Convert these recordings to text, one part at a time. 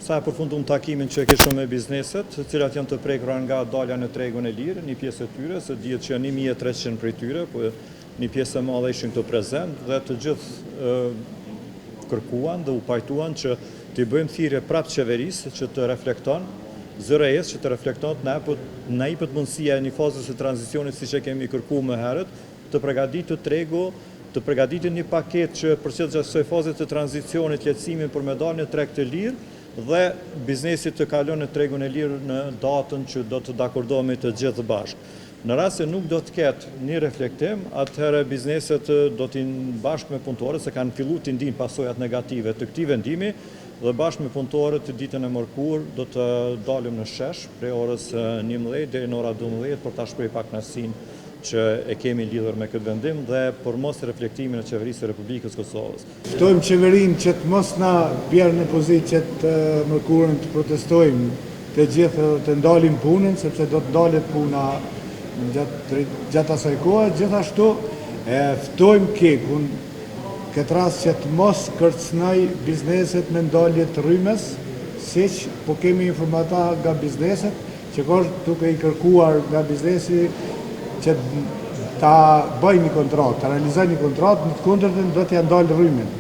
Sa e përfundum takimin që kishëm me bizneset, të cilat janë të prekura nga dalja në tregun e lirë, një pjesë e tyre, se dihet që janë 1300 prej tyre, po një pjesë e madhe ishin këtu prezent dhe të gjithë kërkuan dhe u pajtuan që t'i bëjmë thirrje prapë qeverisë që të reflekton, zëres që të reflekton na jepet mundësia e një fazës së tranzicionit siç e kemi kërkuar më herët, të përgatitur tregu, të përgatitur një paketë që përcjell gjatë kësaj faze të tranzicionit lehtësimin për me dalë në treg të lirë dhe biznesit të kalon në tregun e lirë në datën që do të dakordohemi të gjithë bashkë. Në rast se nuk do të ketë një reflektim, atëherë bizneset do t'in bashkë me punëtorët, se kanë filluar të ndinë pasojat negative të këtij vendimi, dhe bashkë me punëtorët të ditën e mërkurë do të dalim në shesh prej orës 11 deri në ora 12 për ta shprehur pak kënaqësinë që e kemi lidhur me këtë vendim dhe për mos reflektimin e qeverisë së Republikës Kosovës. Ftojmë qeverinë që të mos na bjerë në pozitë që të mërkurën të protestojmë të gjithë të ndalim punën, sepse do të ndalet puna gjatë asaj kohe. Gjithashtu ftojmë Kekun këtë rast që të mos kërcënoj bizneset me ndalje të rrymes, siç po kemi informata nga bizneset që ka duke i kërkuar nga biznesi që ta bëj një kontratë, ta realizoj një kontratë, në të kundërtën do t'ja ndalë rrymen.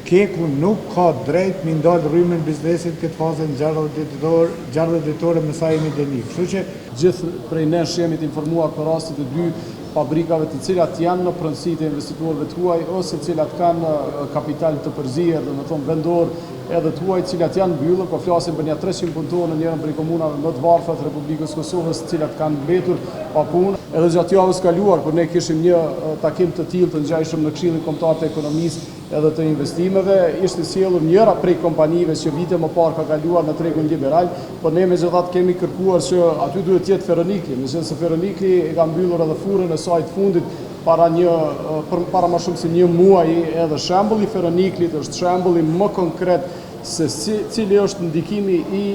Keku nuk ka drejt mi ndalë rrymen biznesit këtë fazën 60 ditore me sa jemi deni. Kështu që gjithë prej nesh jemi të informuar për rastit e dy fabrikave të cilat janë në pronësi të investitorëve të huaj ose të cilat kanë kapital të përzier, do të thonë vendor edhe të huaj, të cilat janë mbyllur, po flasim për një 300 punëtorë në njërin prej komunave më të varfra të Republikës Kosovës, të cilat kanë mbetur pa punë. Edhe gjatë javës kaluar, kur ne kishim një takim të tillë të ngjashëm në Këshillin Kombëtar të Ekonomisë edhe të investimeve, ishte sjellur njëra prej kompanive që vite më parë ka kaluar në tregun liberal, por ne megjithatë kemi kërkuar që aty duhet të jetë Ferronikli, megjithëse Ferronikli e ka mbyllur edhe furrën e saj të fundit para më shumë se një muaj. Edhe shembulli Ferroniklit është shembulli më konkret se cili është ndikimi i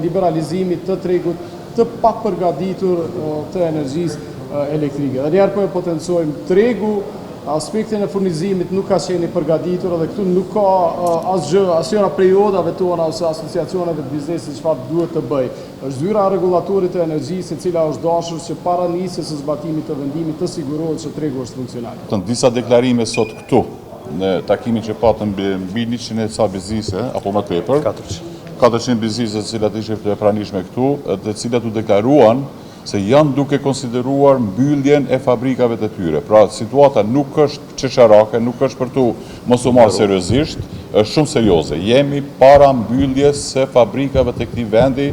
liberalizimit të tregut të papërgatitur të energjisë elektrike. Dhe njerë po e potencojmë tregu, aspektin e furnizimit nuk ka qenë i përgatitur edhe këtu nuk ka asnjëra periodave tona ose asociacioneve të biznesit çfarë duhet të bëj. Është zyra rregullatorit të energjisë e cila është dashur që para nisjes së zbatimit të vendimit të sigurohet që tregu është funksional. Disa deklarime sot këtu në takimin që patëm mbi 100 e ca biznese apo më tepër, 400 biznese të cilat ishin të pranishme këtu, të cilat u deklaruan se janë duke konsideruar mbylljen e fabrikave të tyre. Pra, situata nuk është çesharake, nuk është për tu mos u marrë seriozisht, është shumë serioze. Jemi para mbylljes së fabrikave të këtij vendi.